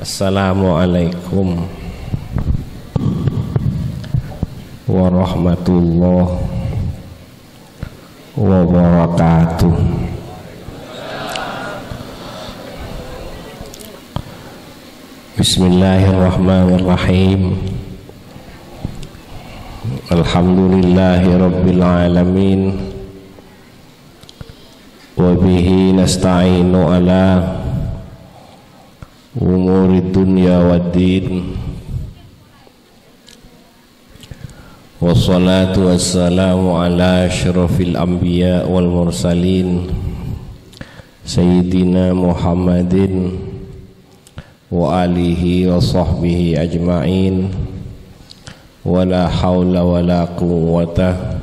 Assalamualaikum warahmatullahi wabarakatuh. Bismillahirrahmanirrahim. Alhamdulillahi rabbil alamin. Wa bihi nasta'inu ala umuri dunya waddin. Wassalatu wassalamu ala asyrafil anbiya wal mursalin Sayyidina Muhammadin wa alihi wa sahbihi ajma'in. Wa la hawla wa la quwwata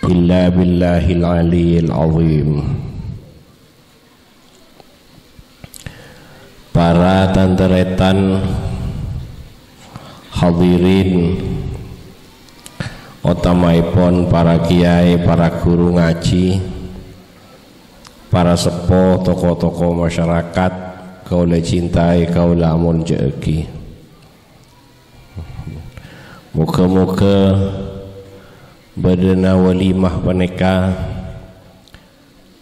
illa billahil aliyyil azim. Para tanteretan hadirin, utamaipun para kiai, para guru ngaji, para sepuh, tokoh-tokoh masyarakat, kaula cintai, kaula amun jeki. Muga-muga badana walimah paneka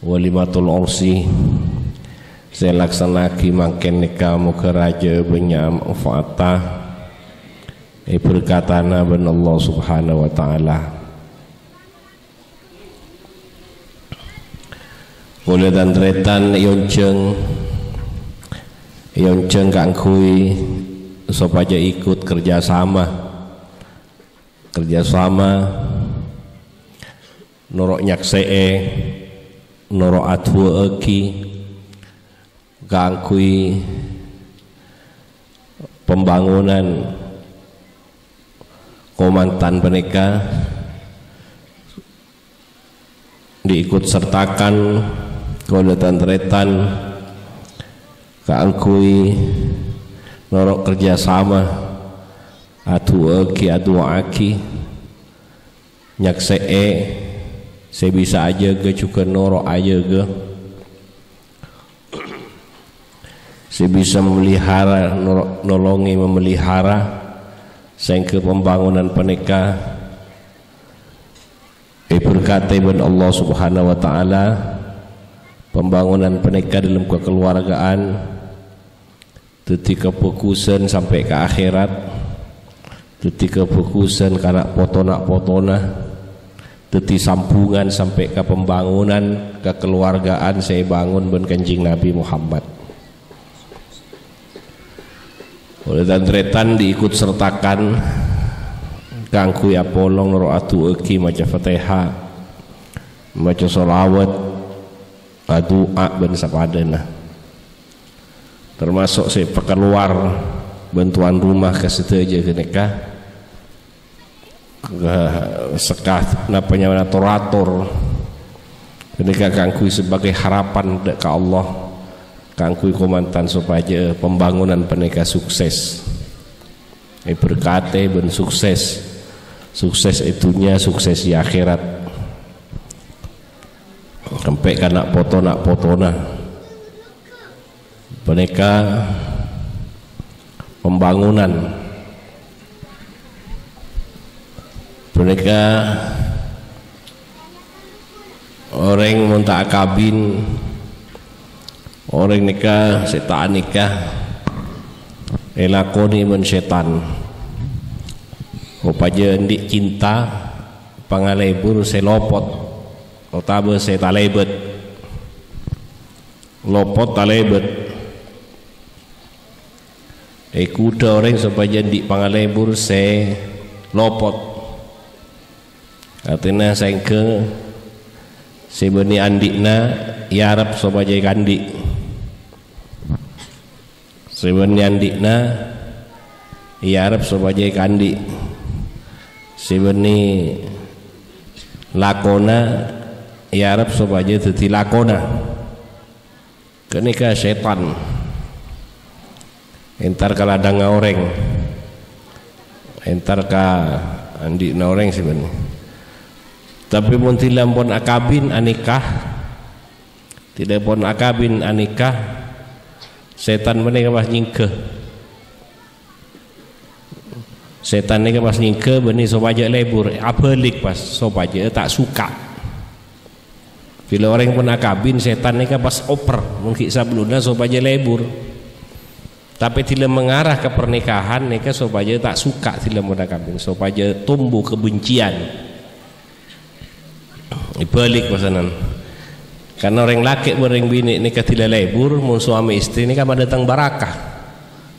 walimatul ursi saya laksanaki mangken nikah muka raja banyak manfaatah berkatana ben Allah subhanahu wa ta'ala. Boleh dan tretan yonceng kangkui supaya ikut kerjasama norok nyaksee norok atwa eki gangkui pembangunan komandan peneka diikut sertakan koletan tretan gangkui norok kerjasama atu aki nyaksee saya bisa aja ke juga norok aja ke saya bisa memelihara nolongi memelihara sehingga pembangunan peneka berkata ben Allah subhanahu wa ta'ala pembangunan peneka dalam kekeluargaan ketika fokusan sampai ke akhirat, ketika fokusan karena potona teti sambungan sampai ke pembangunan kekeluargaan saya bangun ben Kanjeng Nabi Muhammad. Oleh dan tretan diikut sertakan kangku ya polong noro atu eki maca Fatihah maca sholawat doa ben sapadana termasuk saya keluar bantuan rumah ke situ aja keneka sekat napanya natorator keneka kangku sebagai harapan ke Allah kangkui komandan supaya pembangunan peneka sukses berkate ben sukses itunya sukses di akhirat sampai kanak potona peneka pembangunan peneka orang munta kabin orang nikah setan nikah elakoni men setan upaja ndik cinta pangalebur selopot otabe saya talebet lopot talebet kuda orang supaya ndik pangalebur saya lopot artinya sengke sebeni andikna yarap supaya kandik sebenarnya andikna ya Arab sebagai kandi sebenarnya lakona ya Arab sebagai teti lakona kenika setan entar kaladang orang entar ka andikna orang sebenarnya tapi muntilam pun akabin anikah tidak pun akabin anikah Setan mereka pas nyingkeh. Setan ni pas nyingkeh benih sopaja lebur. Abalik pas sopaja tak suka. Bila orang pun akabin setan ni pas oper mungkin sebelumnya sopaja lebur. Tapi tidak mengarah ke pernikahan ni sopaja tak suka tidak mau akabin. Sopaja tumbuh kebencian. Ibalik pasanan. Karena orang laki orang bini ni tidak lebur, mun suami istri ni kan datang barakah,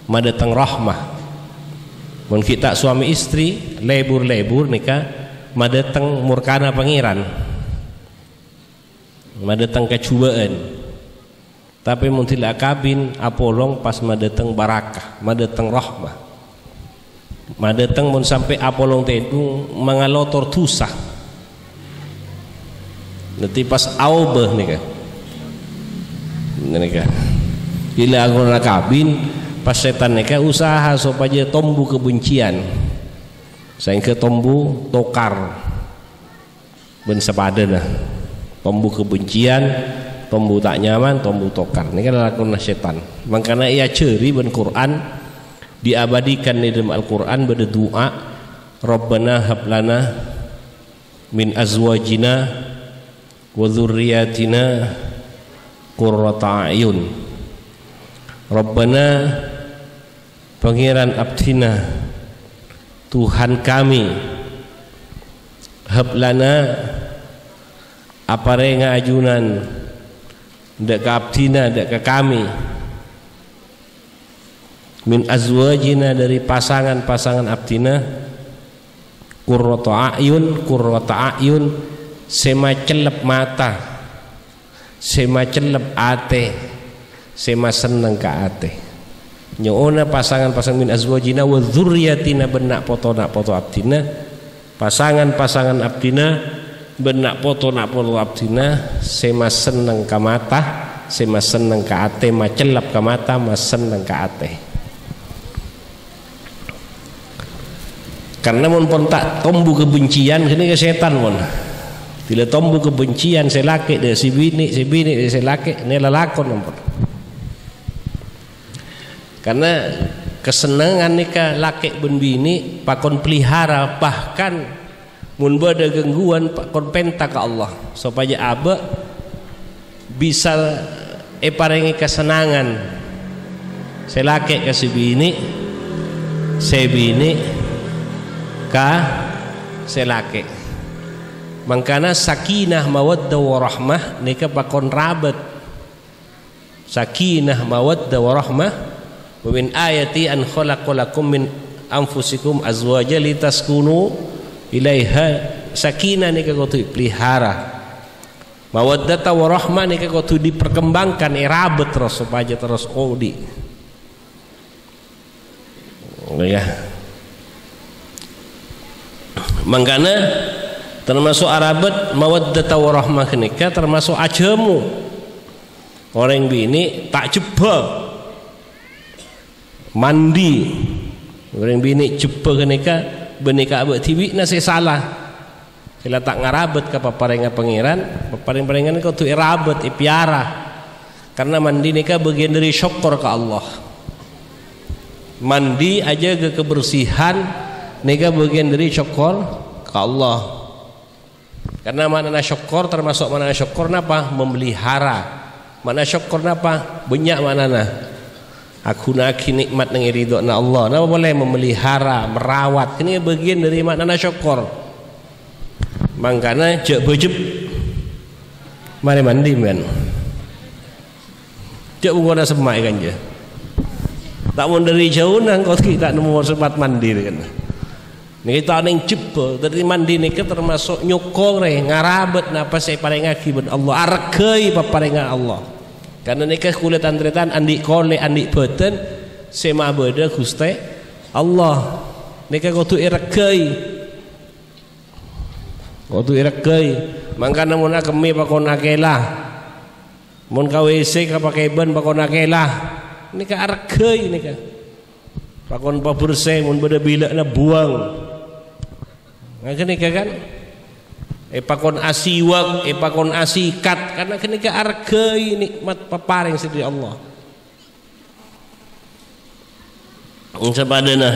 datang rahmah. Mun kita suami istri lebur-lebur ni kan datang murkana pangeran, datang kecubaan. Tapi mun tidak kabin apolong pas datang barakah, datang rahmah. Datang mun sampai apolong tedung mangalotor tusah. Nanti pas aubah nih kan, bila aku nak kabin, pas setan nih kan usaha supaya tombu kebencian, sehingga tombu tokar, ben sepadan lah, tombu kebencian, tombu tak nyaman, tombu tokar. Ini kan lakukan setan. Makanya ia ceri ben Quran diabadikan di dalam Al Quran berdoa, Rabbana hablana min azwajina wa dzurriyyatina qurrata a'yun. Rabbana Pangeran abdina Tuhan kami, hablana aparenga ajunan dak ka abdina dak ka kami, min azwajina dari pasangan-pasangan abdina, qurrata a'yun sema celep mata, sema celep ate, sema seneng ka ate. Nyoona pasangan-pasangan min azwajina wa dzurriyyatina benak poto abdina, pasangan-pasangan abdina benak poto abdina, sema seneng ka mata, sema seneng ka ate, ma celep ka mata, ma seneng ka ate. Karena mun pon tak tombu kebencian kene ke setan mon. Bila tombu kebencian selaki dia si bini dia selaki ini lalakon nampun. Karena kesenangan nikah laki ben bini pakon pelihara, bahkan mun ada gangguan pakon penta ke Allah supaya abe bisa paringi kesenangan selaki ke si bini ka selaki. Mangkana sakinah mawaddah warahmah nika pakon rabat. Sakinah mawaddah warahmah wa min ayati an khalaqalakum min anfusikum azwaja litaskunu ilaiha. Sakinah nika kudu pelihara. Mawaddah warahmah nika kudu diperkembangkan rabat terus supaya terus odi. Ya. Mangkana termasuk arabat mawaddata warahmah kenika termasuk ajamu orang bini tak jeba mandi orang bini jeba kenika benika abad tiwi nasi salah sila tak ngarabat ke paparenga pangeran paparengan kau tu irabat ipiara karena mandi nika bagian dari syukur ke Allah. Mandi aja ke kebersihan nika bagian dari syukur ke Allah. Karena makna syukur termasuk makna syukur napa? Memelihara. Makna syukur napa? Banyak maknana. Aku nak nikmat nang ridho na Allah. Napa boleh memelihara, merawat. Ini bagian dari makna syukur. Mangkana jek bejeb. Mari mandi men. Jek bungoda semak kan je. Tak mau dari jauh nang kau tak nemu sempat mandi kan. Nih kita neng jebel dari mandi nih termasuk nyokong ngarabat napa saya paling akibat Allah argai paparengan Allah karena nikah kulit antretan andi kole andi beten sema beda guste Allah nikah kudu irgai mangkana mun akemi pakon akelah mun kawc kapakai ban pakon akelah nikah argai nikah pakon pabersih mun beda bila na buang. Nah kenika kan pakon asiwak pakon asikat karena kenika argai nikmat paparing sedih Allah Sepadana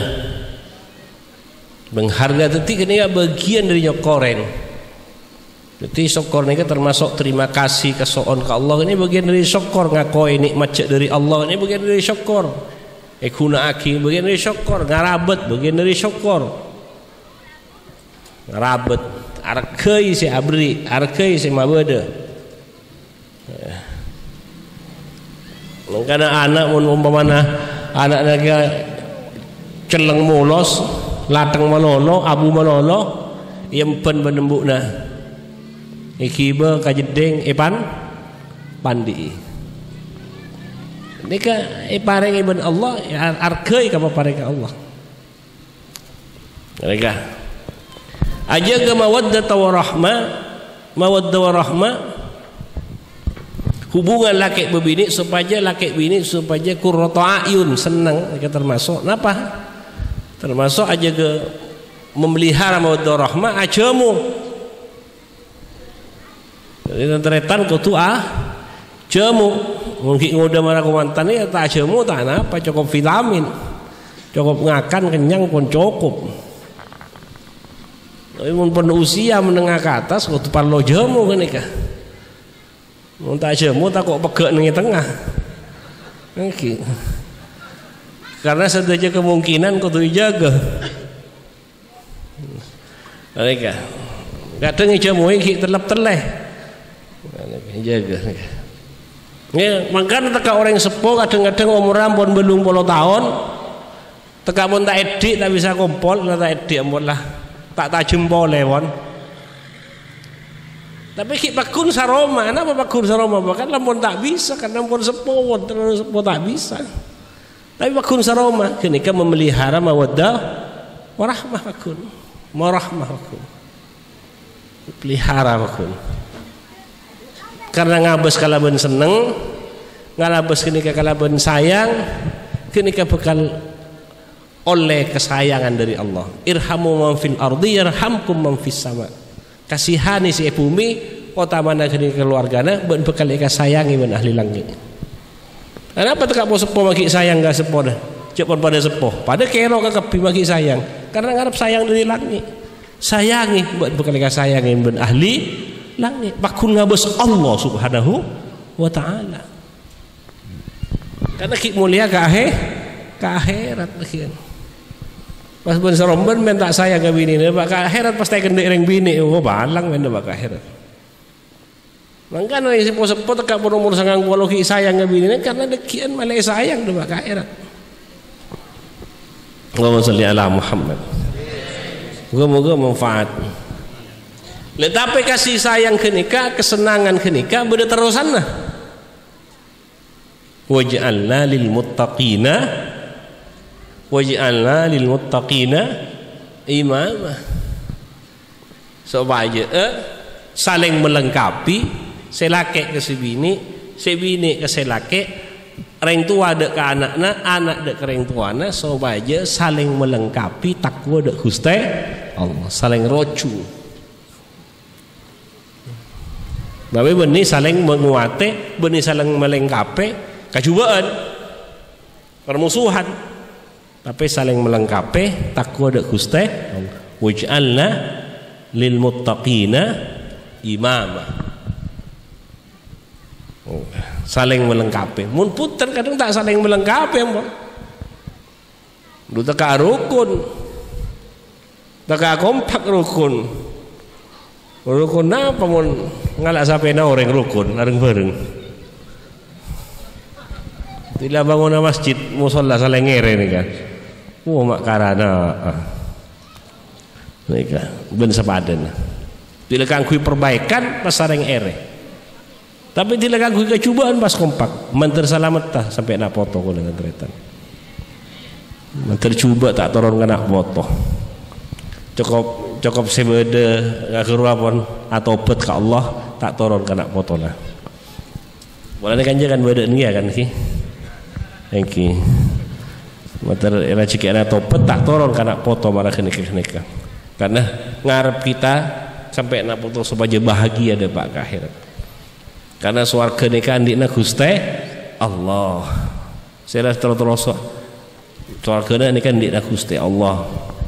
mengharga detik ini bagian dari nyokoren. Jadi syukur ini termasuk terima kasih kesoon ke Allah, ini bagian dari syukur. Ngakoi nikmat dari Allah, ini bagian dari syukur. Guna aki bagian dari syukur. Ngarabet bagian dari syukur. Ngarabet arkei si abri, arkei si mabada. Karena anak umpamana anak naga celeng mulos, lateng manono, abu manono, yempen benembukna. Ikiba kajedeng epan pandi. Nika pareng ibn Allah arkei ka pareng Allah. Mereka aja ke mawaddah warahmah, mawaddah warahmah, hubungan laki bebini supaya laki bini supaya qurratu ayun, senang. Mereka termasuk napa? Termasuk aja ke memelihara mawaddah warahmah ajamu. Jadi teretan kau tu jamu mungkin ngoda marah kumantan ni tak jamu tak apa, cukup vitamin, cukup ngakan kenyang pun cukup. Tapi pun usia menengah ke atas kau tu parlo jamu kan ika. Mau tak jamu tak kok pegak nengi tengah. Okay. Karena saja kemungkinan kau tu jaga. Mereka kadang jamu ini terlep teleh. Jaga. Ya, makanya teka orang sepuh kadang-kadang umur pun belum 10 tahun. Teka pun tak edik tak bisa kumpul, tak edik ampun lah. Tak jempol lewon. Tapi ki pakun saroma, kenapa pakun saroma? Bahkan lampun tak bisa karena lampun sepuh, terus sepuh tak bisa. Tapi pakun saroma, kenika memelihara mawaddah warahmah pakun. Warahmah pakun. Pelihara pakun. Karena ngabes kalaban seneng, ngalabes kenika kalaban sayang, kenika bekal oleh kesayangan dari Allah. Irhamu man fil ardi yarhamkum man fis sama. Kasihani si bumi, kota mana kenika keluargana ben bekal ika sayangi ben ahli langit. Kenapa tekak po sepo maki sayang gak sepo dah? Cek pon pada sepo, pada kero kekepi maki sayang. Karena ngarep sayang dari langit. Sayangi ben bekal ika sayangi ben ahli langit. Bakun ngabes Allah subhanahu wa ta'ala. Karena ki mulia ke akhirat bagian. Pas ben seromben men tak sayang ke bini ne bak akhirat pas tak kendek reng bini oh balang men bak akhirat. Mangkana si sepo tekak pun umur 90 ki sayang ke bini ne karena dekian malai sayang de bak akhirat. Allahumma shalli ala Muhammad. Moga-moga manfaat. Tetapi kasih sayang kenika, kesenangan kenika beda terusan lah. Waj'alna lil muttaqina imama. Supaya saling melengkapi, selake ke sebini ke selake, reng tua dek ke anakna, anak dek ke reng tuana, supaya saling melengkapi takwa dek Gusti Allah, saling rocu. Tapi benih saling menguate, benih saling melengkapi, kecubaan, permusuhan. Tapi saling melengkapi takwa dek Gusti. Waj'alna lil muttaqina imama. Saling melengkapi. Mun puter kadang tak saling melengkapi, ampun. Lu teka rukun, teka kompak rukun. Rukun apa mun ngalak sampai na orang rukun areng bareng. Tidak bangun masjid musola saling ngere ni kan. Mak karana. Mereka ben sepadan. Tidak kangkui perbaikan pas sareng ere. Tapi tidak kangkui kecubaan pas kompak. Manter salamet tah sampai nak foto ko dengan tretan. Manter cuba tak turun kena foto. Cukup sebeda keruapon atau bet ke Allah tak turun kena foto lah. Boleh kan jangan beda ni kan ki. Engki. Mater era cik ana topet tak turun kena foto marah kenika. Karena ngarep kita sampai nak foto supaya bahagia ada pak ke akhirat. Karena suarga nikah andina Gusti Allah. Saya terus Swarga ni kan dikna Gusti Allah.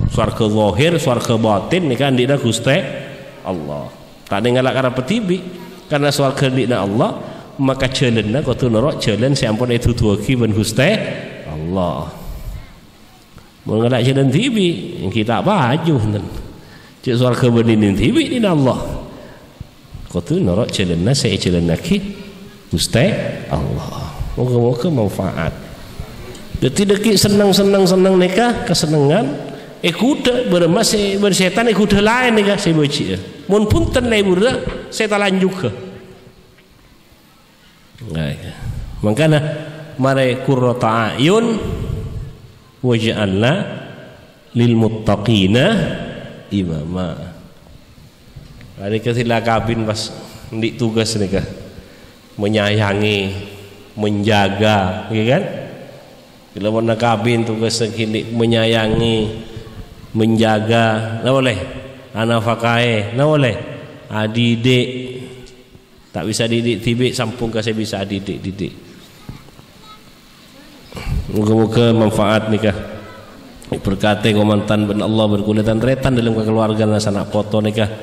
Swarga zahir, swarga batin ni kan dikna Gusti Allah. Tak ada ngalak karena petibi. Karena swarga dikna Allah, maka jalanna kudu nerok jalan sampun itu tuaki ben Gusti Allah. Mun ngalak jalan tibi, kita baju ten. Cik swarga benin tibi dina Allah. Kudu nerok jalanna saya jalan ki Gusti Allah. Moga-moga manfaat. Jadi deki senang nikah kesenangan kuda bersetan kuda lain nikah saya baca mun punten lai burda setan lain juga makanya mare qurrata ayun waj'alna lil muttaqina imama. Hari kesila kabin pas ndik tugas nikah menyayangi menjaga ya kan. Bila mana kabin tugas segini menyayangi, menjaga, nah boleh. Anak fakai, nah boleh. Didik, tak bisa didik tibik, sampung kasih bisa didik. Moga-moga manfaat nikah. Berkati komantan ben Allah berkulatan tretan dalam keluarga sanak foto nikah.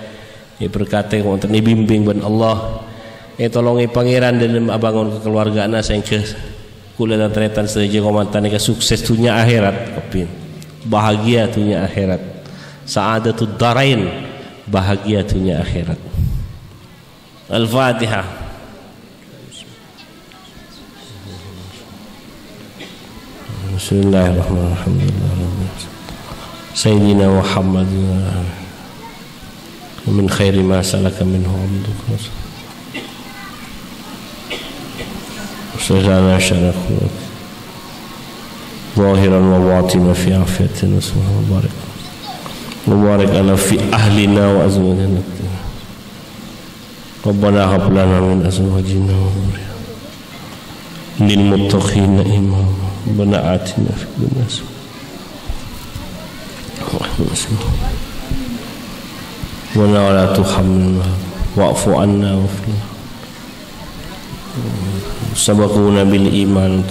Berkati komantan dibimbing ben Allah. Tolongi pangeran dalam abangun kekeluargaan sehingga kula dan tretan saja komantan nikah sukses dunia akhirat kepin bahagia dunia akhirat sa'adatud darain bahagia dunia akhirat. Al-Fatihah. Bismillahirrahmanirrahim. Sayyidina Muhammadin min khairi ma salaka minhu abduka سجعنا شرفنا ظاهرا وباطنا في عافية نسمه وبارك على في أهلنا وأزواجنا ربنا هب لنا من أزواجنا وذرياتنا للمتقين إماما ربنا آتنا في الدنيا ولا تحملنا واعف عنا واغفر لنا sabaquna bil iman.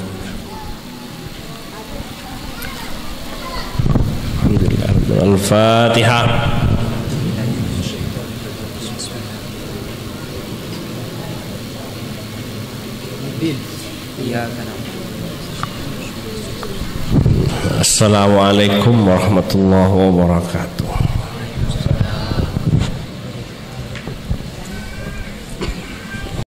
Al-Fatihah. Assalamualaikum warahmatullahi wabarakatuh.